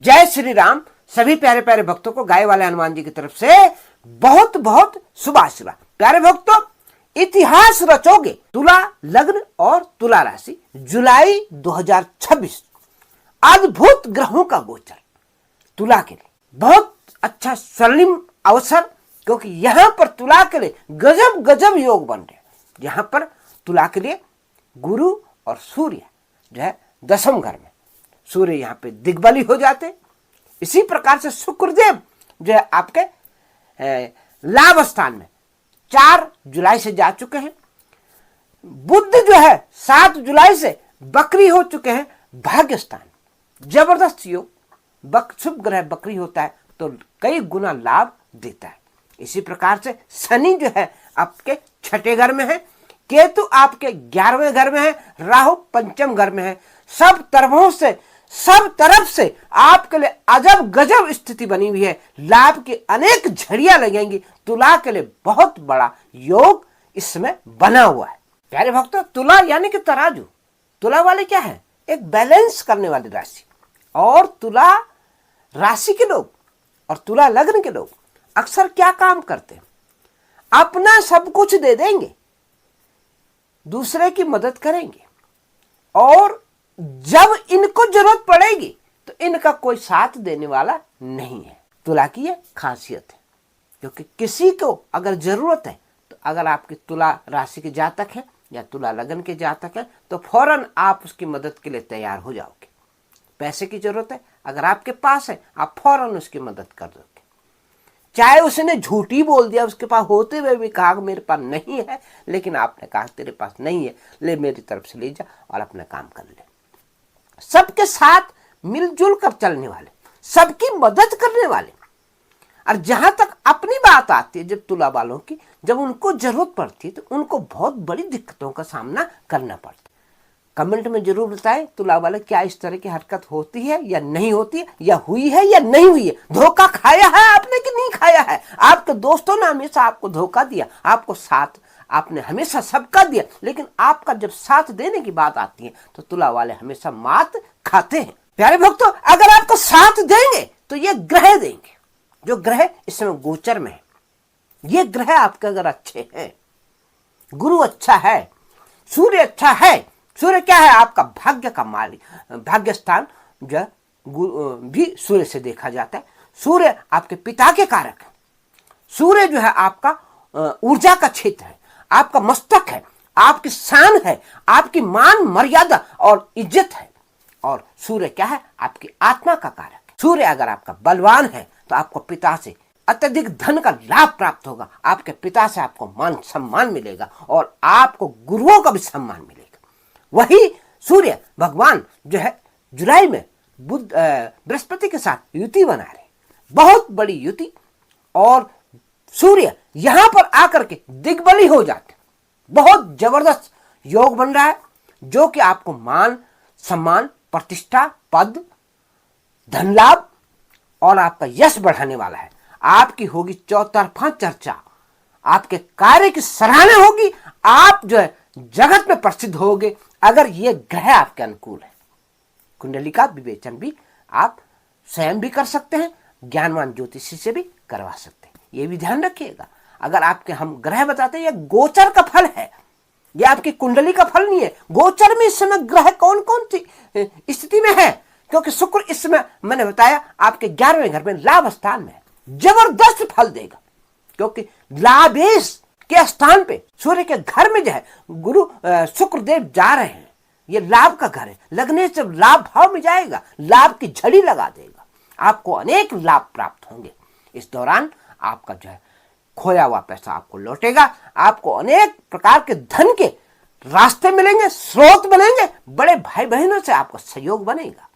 जय श्री राम। सभी प्यारे प्यारे भक्तों को गाय वाले हनुमान जी की तरफ से बहुत बहुत शुभ आशीर्वाद। प्यारे भक्तों, इतिहास रचोगे। तुला लग्न और तुला राशि, जुलाई 2026 अद्भुत ग्रहों का गोचर तुला के लिए बहुत अच्छा स्वर्णिम अवसर, क्योंकि यहां पर तुला के लिए गजब गजब योग बन रहे हैं। यहां पर तुला के लिए गुरु और सूर्य जो है दशम घर में, सूर्य यहां पे दिग्बली हो जाते। इसी प्रकार से शुक्रदेव जो है आपके लाभ स्थान में 4 जुलाई से जा चुके हैं। बुध जो है 7 जुलाई से बकरी हो चुके हैं भाग्य स्थान। जबरदस्त योग, शुभ ग्रह बकरी होता है तो कई गुना लाभ देता है। इसी प्रकार से शनि जो है आपके छठे घर में है, केतु आपके 11वें घर में है, राहु पंचम घर में है। सब तरफ से आपके लिए अजब गजब स्थिति बनी हुई है। लाभ की अनेक झड़ियां लगेंगी। तुला के लिए बहुत बड़ा योग इसमें बना हुआ है। प्यारे भक्तों, तुला यानी कि तराजू। तुला वाले क्या है? एक बैलेंस करने वाली राशि। और तुला राशि के लोग और तुला लग्न के लोग अक्सर क्या काम करते हैं? अपना सब कुछ दे देंगे, दूसरे की मदद करेंगे, और जब इनको जरूरत पड़ेगी तो इनका कोई साथ देने वाला नहीं है। तुला की ये खासियत है, क्योंकि किसी को अगर जरूरत है तो अगर आपकी तुला राशि के जातक है या तुला लगन के जातक है तो फौरन आप उसकी मदद के लिए तैयार हो जाओगे। पैसे की जरूरत है, अगर आपके पास है आप फौरन उसकी मदद कर दोगे। चाहे उसने झूठी बोल दिया, उसके पास होते हुए भी कहा मेरे पास नहीं है, लेकिन आपने कहा तेरे पास नहीं है, ले मेरी तरफ से ले जा और अपना काम कर ले। सबके साथ मिलजुल कर चलने वाले, सबकी मदद करने वाले। और जहां तक अपनी बात आती है, जब तुला वालों की, जब उनको जरूरत पड़ती है तो उनको बहुत बड़ी दिक्कतों का सामना करना पड़ता है। कमेंट में जरूर बताएं तुला वाले क्या इस तरह की हरकत होती है या नहीं होती है, या हुई है या नहीं हुई है। धोखा खाया है आपने कि नहीं खाया है? आपके दोस्तों ने हमेशा आपको धोखा दिया, आपको साथ आपने हमेशा सबका दिया, लेकिन आपका जब साथ देने की बात आती है तो तुला वाले हमेशा मात खाते हैं। प्यारे भक्तों, अगर आपको साथ देंगे तो ये ग्रह देंगे। जो ग्रह इस समय गोचर में है, ये ग्रह आपके अगर अच्छे हैं, गुरु अच्छा है, सूर्य अच्छा है। सूर्य क्या है? आपका भाग्य का मालिक, भाग्य स्थान जो भी सूर्य से देखा जाता है। सूर्य आपके पिता के कारक है। सूर्य जो है आपका ऊर्जा का क्षेत्र है, आपका मस्तक है, आपकी शान है, आपकी मान मर्यादा और इज्जत है। और सूर्य क्या है? आपकी आत्मा का कारक है। सूर्य अगर आपका बलवान है तो आपको पिता से अत्यधिक धन का लाभ प्राप्त होगा, आपके पिता से आपको मान सम्मान मिलेगा और आपको गुरुओं का भी सम्मान मिलेगा। वही सूर्य भगवान जो है जुलाई में बुध बृहस्पति के साथ युति बना रहे, बहुत बड़ी युति, और सूर्य यहां पर आकर के दिग्बली हो जाते। बहुत जबरदस्त योग बन रहा है, जो कि आपको मान सम्मान, प्रतिष्ठा, पद, धन लाभ और आपका यश बढ़ाने वाला है। आपकी होगी चौतरफा चर्चा, आपके कार्य की सराहना होगी, आप जो है जगत में प्रसिद्ध होगे अगर ये ग्रह आपके अनुकूल है। कुंडली का विवेचन भी आप स्वयं भी कर सकते हैं, ज्ञानवान ज्योतिषी से भी करवा सकते हैं। ये भी ध्यान रखिएगा, अगर आपके हम ग्रह बताते हैं ये गोचर का फल है, ये आपकी कुंडली का फल नहीं है। गोचर में इस समय ग्रह कौन कौन सी स्थिति में है, क्योंकि शुक्र इस समय मैंने बताया आपके 11वें घर में लाभ स्थान में है, जबरदस्त फल देगा। क्योंकि लाभेश के स्थान पे सूर्य के घर में जो है गुरु शुक्रदेव जा रहे हैं, ये लाभ का घर है। लगने से लाभ भाव में जाएगा, लाभ की झड़ी लगा देगा, आपको अनेक लाभ प्राप्त होंगे। इस दौरान आपका जो है खोया हुआ पैसा आपको लौटेगा, आपको अनेक प्रकार के धन के रास्ते मिलेंगे, स्रोत बनेंगे, बड़े भाई बहनों से आपको सहयोग बनेगा,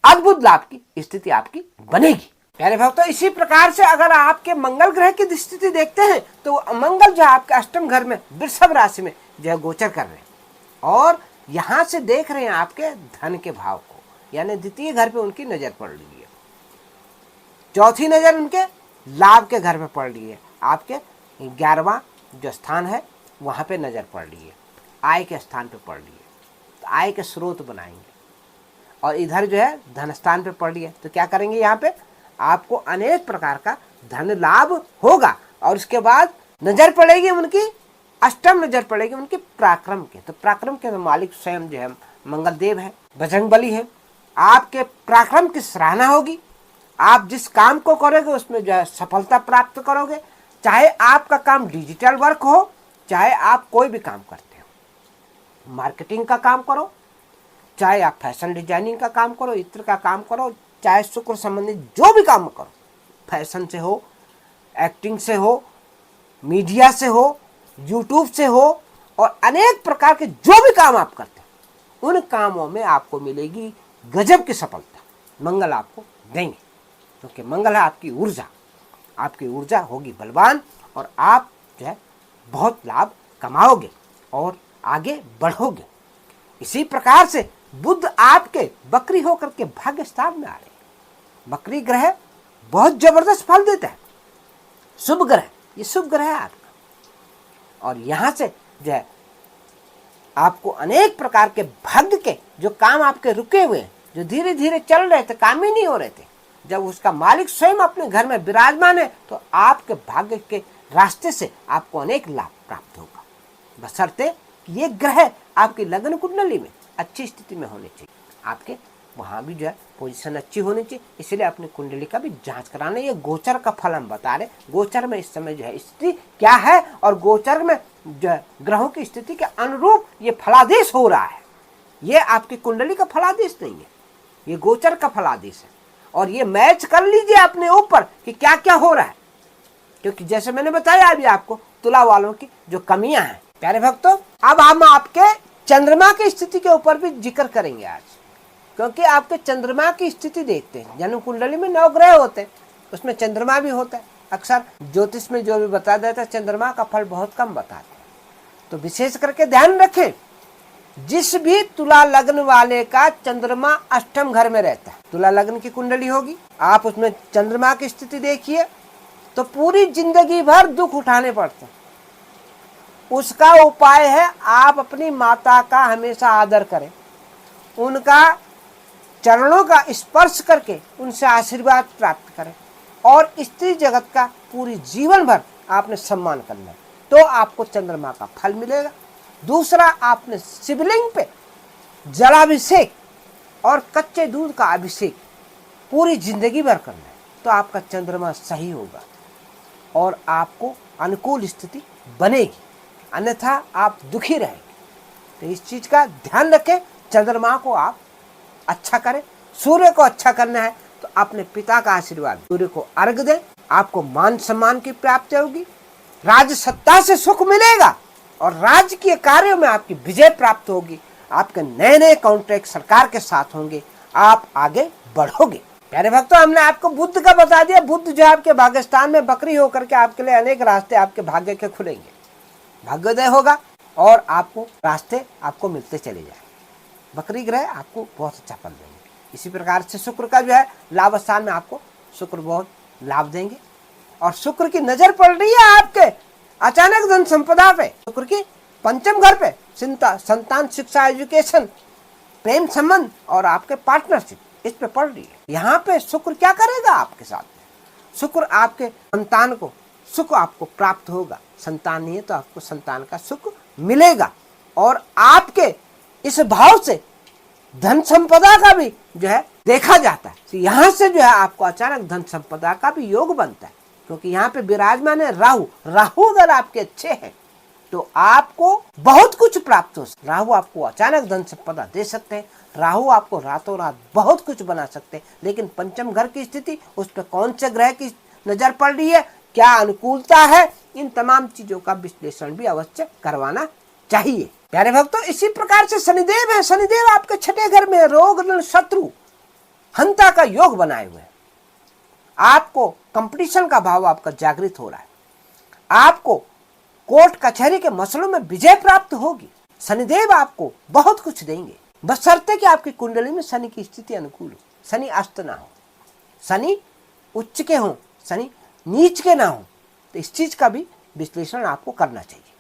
अद्भुत लाभ की स्थिति आपकी बनेगी। प्यारे भक्तों, इसी प्रकार से अगर आपके मंगल ग्रह की स्थिति देखते हैं तो मंगल जो है आपके अष्टम घर में वृषभ राशि में जो है गोचर कर रहे हैं, और यहां से देख रहे हैं आपके धन के भाव को, यानी द्वितीय घर पे उनकी नजर पड़ रही है, चौथी नजर उनके लाभ के घर में पड़ रही है, आपके 11वां जो स्थान है वहां पे नजर पड़ रही है, आय के स्थान पे पड़ रही है। तो आय के स्रोत बनाएंगे, और इधर जो है धन स्थान पे पड़ रही है, तो क्या करेंगे यहाँ पे आपको अनेक प्रकार का धन लाभ होगा। और उसके बाद नजर पड़ेगी उनकी, अष्टम नजर पड़ेगी उनकी पराक्रम के, तो पराक्रम के मालिक स्वयं जो है मंगल देव है, बजरंगबली है। आपके पराक्रम की सराहना होगी, आप जिस काम को करोगे उसमें जो है सफलता प्राप्त करोगे, चाहे आपका काम डिजिटल वर्क हो, चाहे आप कोई भी काम करते हो, मार्केटिंग का काम करो, चाहे आप फैशन डिजाइनिंग का काम करो, इत्र का काम करो, चाहे शुक्र संबंधित जो भी काम करो, फैशन से हो, एक्टिंग से हो, मीडिया से हो, यूट्यूब से हो, और अनेक प्रकार के जो भी काम आप करते हैं उन कामों में आपको मिलेगी गजब की सफलता, मंगल आपको देंगे, क्योंकि मंगल है आपकी ऊर्जा होगी बलवान, और आप जो है बहुत लाभ कमाओगे और आगे बढ़ोगे। इसी प्रकार से बुध आपके बकरी होकर के भाग्य स्थान में आ रहे हैं। बकरी ग्रह बहुत जबरदस्त फल देता है, शुभ ग्रह, ये शुभ ग्रह है आपका, और यहां से जो है आपको अनेक प्रकार के भाग्य के जो काम आपके रुके हुए हैं, जो धीरे धीरे चल रहे थे, काम ही नहीं हो रहे थे, जब उसका मालिक स्वयं अपने घर में विराजमान है तो आपके भाग्य के रास्ते से आपको अनेक लाभ प्राप्त होगा, बशर्ते कि ये ग्रह आपकी लग्न कुंडली में अच्छी स्थिति में होने चाहिए, आपके वहां भी जो है पोजीशन अच्छी होनी चाहिए। इसलिए अपनी कुंडली का भी जांच कराना। ये गोचर का फल हम बता रहे, गोचर में इस समय जो है स्थिति क्या है, और गोचर में जो है ग्रहों की स्थिति के अनुरूप ये फलादेश हो रहा है। ये आपकी कुंडली का फलादेश नहीं है, ये गोचर का फलादेश है, और ये मैच कर लीजिए अपने ऊपर कि क्या क्या हो रहा है, क्योंकि जैसे मैंने बताया अभी आपको तुला वालों की जो कमियां हैं। प्यारे भक्तों, अब हम आपके चंद्रमा की स्थिति के ऊपर भी जिक्र करेंगे आज, क्योंकि आपके चंद्रमा की स्थिति देखते हैं, जन्म कुंडली में 9 ग्रह होते हैं, उसमें चंद्रमा भी होता है। अक्सर ज्योतिष में जो भी बता देता है चंद्रमा का फल बहुत कम बताते हैं, तो विशेष करके ध्यान रखें, जिस भी तुला लग्न वाले का चंद्रमा अष्टम घर में रहता है, तुला लग्न की कुंडली होगी, आप उसमें चंद्रमा की स्थिति देखिए तो पूरी जिंदगी भर दुख उठाने पड़ते हैं। उसका उपाय है आप अपनी माता का हमेशा आदर करें, उनका चरणों का स्पर्श करके उनसे आशीर्वाद प्राप्त करें, और स्त्री जगत का पूरी जीवन भर आपने सम्मान करना है, तो आपको चंद्रमा का फल मिलेगा। दूसरा, आपने शिवलिंग पे जलाभिषेक और कच्चे दूध का अभिषेक पूरी जिंदगी भर करना है, तो आपका चंद्रमा सही होगा और आपको अनुकूल स्थिति बनेगी, अन्यथा आप दुखी रहेंगे। तो इस चीज का ध्यान रखें, चंद्रमा को आप अच्छा करें। सूर्य को अच्छा करना है तो अपने पिता का आशीर्वाद, सूर्य को अर्घ दें, आपको मान सम्मान की प्राप्ति होगी, राज सत्ता से सुख मिलेगा, और राज्य के कार्यों में आपकी विजय प्राप्त होगी, आपके नए नए कॉन्ट्रैक्ट सरकार के साथ होंगे, आप आगे बढ़ोगे। प्यारे भक्तों, हमने आपको बुध का बता दिया। बुध जो आपके भाग्यस्थान में बकरी होकर के आपके लिए अनेक रास्ते आपके भाग्य के खुलेंगे, भाग्योदय होगा और आपको रास्ते आपको मिलते चले जाएंगे। बकरी ग्रह आपको बहुत अच्छा फल देंगे। इसी प्रकार से शुक्र का जो है लाभ स्थान में आपको शुक्र बहुत लाभ देंगे, और शुक्र की नजर पड़ रही है आपके अचानक धन संपदा पे, शुक्र की पंचम घर पे, चिंता, संतान, शिक्षा, एजुकेशन, प्रेम संबंध और आपके पार्टनरशिप, इस पे पड़ रही है। यहाँ पे शुक्र क्या करेगा आपके साथ? शुक्र आपके संतान को सुख आपको प्राप्त होगा, संतान नहीं है तो आपको संतान का सुख मिलेगा, और आपके इस भाव से धन संपदा का भी जो है देखा जाता है। तो यहाँ से जो है आपको अचानक धन संपदा का भी योग बनता है, क्योंकि यहाँ पे विराजमान है राहु। राहु अगर आपके अच्छे हैं तो आपको बहुत कुछ प्राप्त हो सकता है। राहु आपको अचानक धन संपदा दे सकते हैं, राहु आपको रातों रात बहुत कुछ बना सकते हैं, लेकिन पंचम घर की स्थिति, उस पर कौन से ग्रह की नजर पड़ रही है, क्या अनुकूलता है, इन तमाम चीजों का विश्लेषण भी अवश्य करवाना चाहिए। प्यारे भक्तों, इसी प्रकार से शनिदेव है। शनिदेव आपके छठे घर में रोग, ऋण, शत्रु, हंता का योग बनाए हुए हैं। आपको कंपटीशन का भाव आपका जागृत हो रहा है, आपको कोर्ट कचहरी के मसलों में विजय प्राप्त होगी। शनिदेव आपको बहुत कुछ देंगे, बशर्ते कि आपकी कुंडली में शनि की स्थिति अनुकूल हो, शनि अस्त ना हो, शनि उच्च के हो, शनि नीच के ना हो। तो इस चीज का भी विश्लेषण आपको करना चाहिए।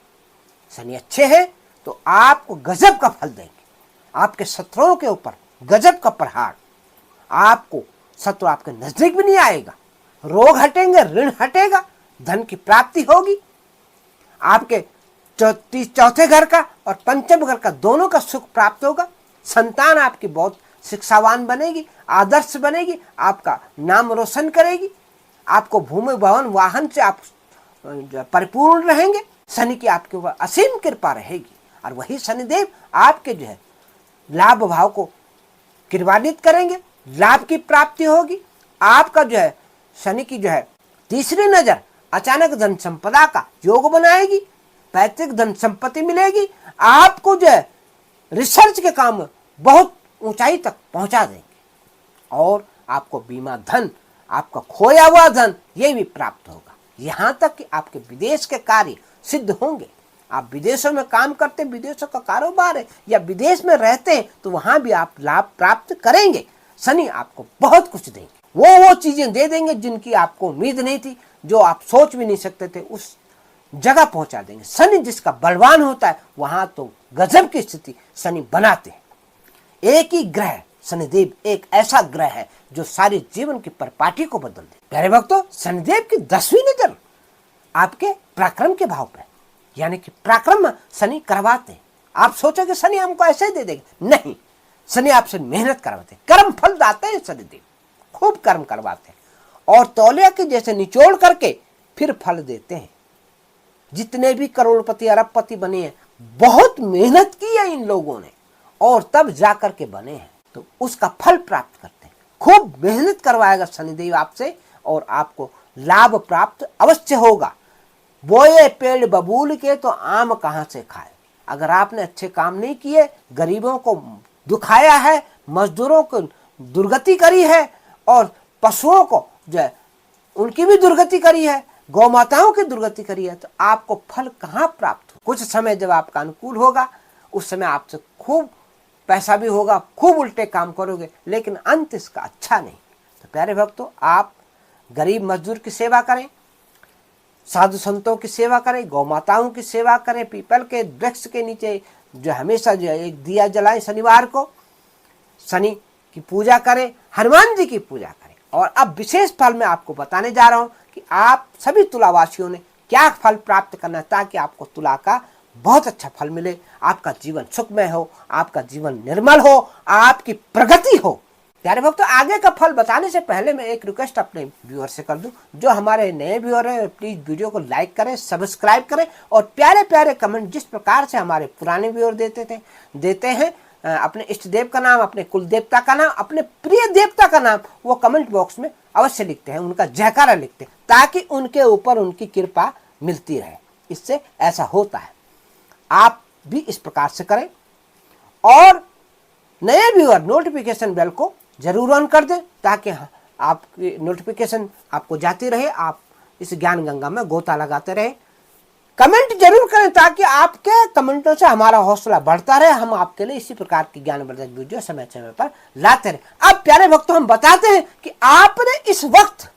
शनि अच्छे हैं तो आपको गजब का फल देंगे, आपके शत्रुओं के ऊपर गजब का प्रहार। आपको शत्रु आपके नजदीक भी नहीं आएगा, रोग हटेंगे, ऋण हटेगा, धन की प्राप्ति होगी, आपके चौथे घर का और पंचम घर का दोनों का सुख प्राप्त होगा, संतान आपकी बहुत शिक्षावान बनेगी, आदर्श बनेगी, आपका नाम रोशन करेगी, आपको भूमि भवन वाहन से आप परिपूर्ण रहेंगे, शनि की आपके ऊपर असीम कृपा रहेगी। और वही शनिदेव आपके जो है लाभ भाव को किरवानित करेंगे, लाभ की प्राप्ति होगी। आपका जो है शनि की जो है तीसरी नजर अचानक धन संपदा का योग बनाएगी, पैतृक धन संपत्ति मिलेगी, आपको जो है रिसर्च के काम बहुत ऊंचाई तक पहुंचा देंगे, और आपको बीमा धन, आपका खोया हुआ धन ये भी प्राप्त होगा। यहां तक कि आपके विदेश के कार्य सिद्ध होंगे। आप विदेशों में काम करते, विदेशों का कारोबार है, या विदेश में रहते हैं तो वहां भी आप लाभ प्राप्त करेंगे। शनि आपको बहुत कुछ देंगे, वो चीजें दे देंगे जिनकी आपको उम्मीद नहीं थी, जो आप सोच भी नहीं सकते थे, उस जगह पहुंचा देंगे। शनि जिसका बलवान होता है वहां तो गजब की स्थिति शनि बनाते हैं। एक ही ग्रह शनिदेव एक ऐसा ग्रह है जो सारे जीवन की परिपाटी को बदल दे। प्यारे भक्तों, शनिदेव की 10वीं नजर आपके पराक्रम के भाव पर, यानी कि पराक्रम शनि करवाते हैं। आप सोचोगे शनि हमको ऐसे ही दे देंगे, नहीं, शनि आपसे मेहनत करवाते हैं, कर्म फल दाते हैं शनिदेव, खूब कर्म करवाते हैं और तौलिया के जैसे निचोड़ करके फिर फल देते हैं। जितने भी करोड़पति अरबपति बने हैं बहुत मेहनत की है इन लोगों ने और तब जाकर के बने हैं, तो उसका फल प्राप्त करते हैं। खूब मेहनत करवाएगा शनिदेव आपसे और आपको लाभ प्राप्त अवश्य होगा। बोए पेड़ बबूल के तो आम कहां से खाए। अगर आपने अच्छे काम नहीं किए, गरीबों को दुखाया है, मजदूरों को दुर्गति करी है और पशुओं को जो है उनकी भी दुर्गति करी है, गौ माताओं की दुर्गति करी है, तो आपको फल कहां प्राप्त हो। कुछ समय जब आपका अनुकूल होगा उस समय आपसे खूब पैसा भी होगा, खूब उल्टे काम करोगे, लेकिन अंत इसका अच्छा नहीं। तो प्यारे भक्तों, आप गरीब मजदूर की सेवा करें, साधु संतों की सेवा करें, गौ माताओं की सेवा करें, पीपल के वृक्ष के नीचे जो हमेशा जो है एक दिया जलाएं, शनिवार को शनि की पूजा करें, हनुमान जी की पूजा करें। और अब विशेष फल मैं आपको बताने जा रहा हूं कि आप सभी तुलावासियों ने क्या फल प्राप्त करना है ताकि आपको तुला का बहुत अच्छा फल मिले, आपका जीवन सुखमय हो, आपका जीवन निर्मल हो, आपकी प्रगति हो। प्यारे भक्तों, आगे का फल बताने से पहले मैं एक रिक्वेस्ट अपने व्यूअर से कर दूं, जो हमारे नए व्यूअर हैं प्लीज वीडियो को लाइक करें, सब्सक्राइब करें और प्यारे प्यारे कमेंट जिस प्रकार से हमारे पुराने व्यूअर देते हैं अपने इष्ट देव का नाम, अपने कुल देवता का नाम, अपने प्रिय देवता का नाम, वो कमेंट बॉक्स में अवश्य लिखते हैं, उनका जयकारा लिखते हैं ताकि उनके ऊपर उनकी कृपा मिलती रहे। इससे ऐसा होता है, आप भी इस प्रकार से करें और नए व्यूअर नोटिफिकेशन बेल को जरूर ऑन कर दें ताकि आपकी नोटिफिकेशन आपको जाती रहे, आप इस ज्ञान गंगा में गोता लगाते रहे। कमेंट जरूर करें ताकि आपके कमेंटों से हमारा हौसला बढ़ता रहे, हम आपके लिए इसी प्रकार की ज्ञानवर्धक वीडियो समय समय पर लाते रहे। अब प्यारे भक्तों, हम बताते हैं कि आपने इस वक्त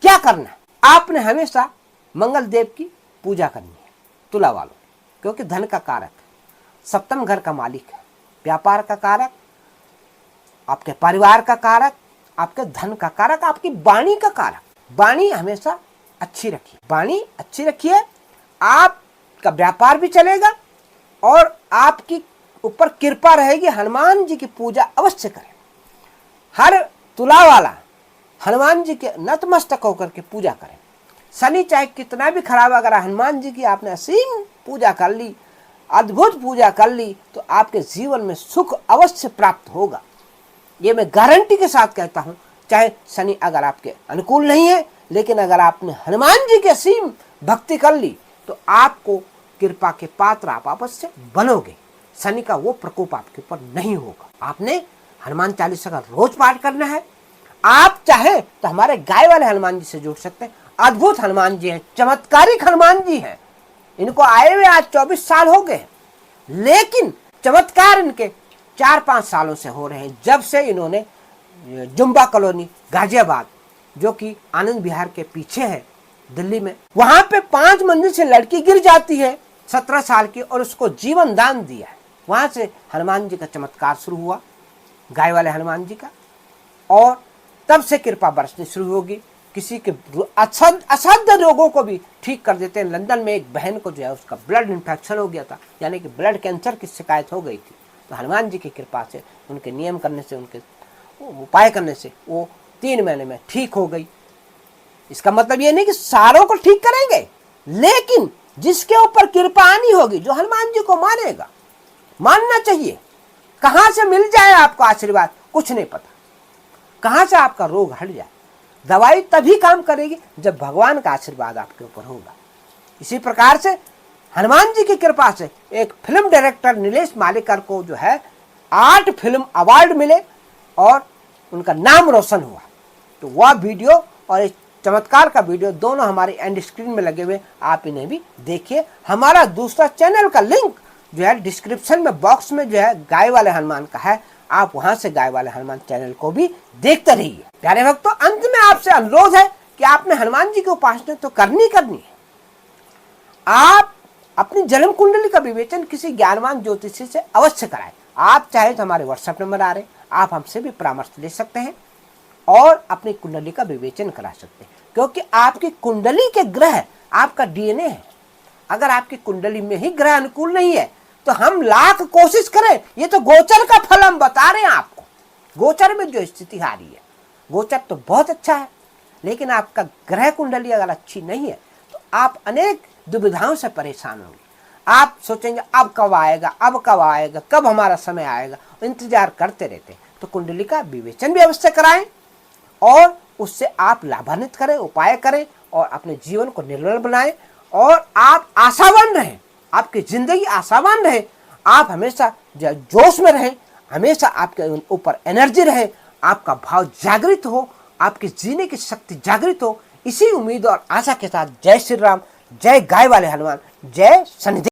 क्या करना है। आपने हमेशा मंगल देव की पूजा करनी है, तुला वालों, क्योंकि धन का कारक, सप्तम घर का मालिक है, व्यापार का कारक, आपके परिवार का कारक, आपके धन का कारक, आपकी वाणी का कारक। वाणी हमेशा अच्छी रखिए, वाणी अच्छी रखिए, आपका व्यापार भी चलेगा और आपकी ऊपर कृपा रहेगी। हनुमान जी की पूजा अवश्य करें, हर तुला वाला हनुमान जी के नतमस्तक होकर के पूजा करें। शनि चाहे कितना भी खराब, अगर हनुमान जी की आपने असीम पूजा कर ली, अद्भुत पूजा कर ली, तो आपके जीवन में सुख अवश्य प्राप्त होगा। ये मैं गारंटी के साथ कहता हूं, चाहे शनि अगर आपके अनुकूल नहीं है, लेकिन अगर आपने हनुमान जी की असीम भक्ति कर ली तो आपको कृपा के पात्र आप अवश्य बनोगे। शनि का वो प्रकोप आपके ऊपर नहीं होगा। आपने हनुमान चालीसा का रोज पाठ करना है। आप चाहे तो हमारे गाय वाले हनुमान जी से जुड़ सकते हैं। अद्भुत हनुमान जी हैं, चमत्कारिक हनुमान जी हैं। इनको आए हुए आज 24 साल हो गए, लेकिन चमत्कार इनके 4-5 सालों से हो रहे हैं, जब से इन्होंने जुम्बा कॉलोनी गाजियाबाद, जो कि आनंद विहार के पीछे है दिल्ली में, वहां पे 5 मंजिल से लड़की गिर जाती है 17 साल की और उसको जीवन दान दिया है। वहां से हनुमान जी का चमत्कार शुरू हुआ। गाय वाले हनुमान जी का, और तब से कृपा बरसनी शुरू होगी। किसी के असाध्य रोगों को भी ठीक कर देते हैं। लंदन में एक बहन को जो है उसका ब्लड इन्फेक्शन हो गया था, यानी कि ब्लड कैंसर की शिकायत हो गई थी, तो हनुमान जी की कृपा से, उनके नियम करने से, उनके उपाय करने से वो 3 महीने में ठीक हो गई। इसका मतलब ये नहीं कि सारों को ठीक करेंगे, लेकिन जिसके ऊपर कृपा आनी होगी, जो हनुमान जी को मानेगा, मानना चाहिए। कहां से मिल जाए आपको आशीर्वाद कुछ नहीं पता, कहां से आपका रोग हट जाए। दवाई तभी काम करेगी जब भगवान का आशीर्वाद आपके ऊपर होगा। इसी प्रकार से हनुमान जी की कृपा से एक फिल्म डायरेक्टर नीलेश मालेकर को जो है 8 फिल्म अवार्ड मिले और उनका नाम रोशन हुआ। तो वह वीडियो और इस चमत्कार का वीडियो दोनों हमारे एंड स्क्रीन में लगे हुए, आप इन्हें भी देखिए। हमारा दूसरा चैनल का लिंक जो है डिस्क्रिप्शन में बॉक्स में जो है गाय वाले हनुमान का है, आप वहां से गाय वाले हनुमान चैनल को भी देखते रहिए। प्यारे भक्तों, अंत में आपसे अनुरोध है कि आपने हनुमान जी की उपासना तो करनी है। आप अपनी जन्म कुंडली का विवेचन किसी ज्ञानवान ज्योतिषी से अवश्य कराएं। आप चाहे तो हमारे व्हाट्सएप नंबर आ रहे, आप हमसे भी परामर्श ले सकते हैं और अपनी कुंडली का विवेचन करा सकते हैं, क्योंकि आपकी कुंडली के ग्रह आपका डीएनए है। अगर आपकी कुंडली में ही ग्रह अनुकूल नहीं है तो हम लाख कोशिश करें, ये तो गोचर का फल हम बता रहे हैं आपको। गोचर में जो स्थिति आ रही है, गोचर तो बहुत अच्छा है, लेकिन आपका ग्रह कुंडली अगर अच्छी नहीं है तो आप अनेक दुविधाओं से परेशान होंगे। आप सोचेंगे अब कब आएगा, अब कब आएगा, कब हमारा समय आएगा, इंतजार करते रहते। तो कुंडली का विवेचन भी अवश्य कराएं और उससे आप लाभान्वित करें, उपाय करें और अपने जीवन को निर्मल बनाएं और आप आशावान रहें, आपकी जिंदगी आशावान रहे, आप हमेशा जोश में रहें, हमेशा आपके ऊपर एनर्जी रहे, आपका भाव जागृत हो, आपकी जीने की शक्ति जागृत हो। इसी उम्मीद और आशा के साथ जय श्री राम, जय गाय वाले हनुमान, जय शनिदेव।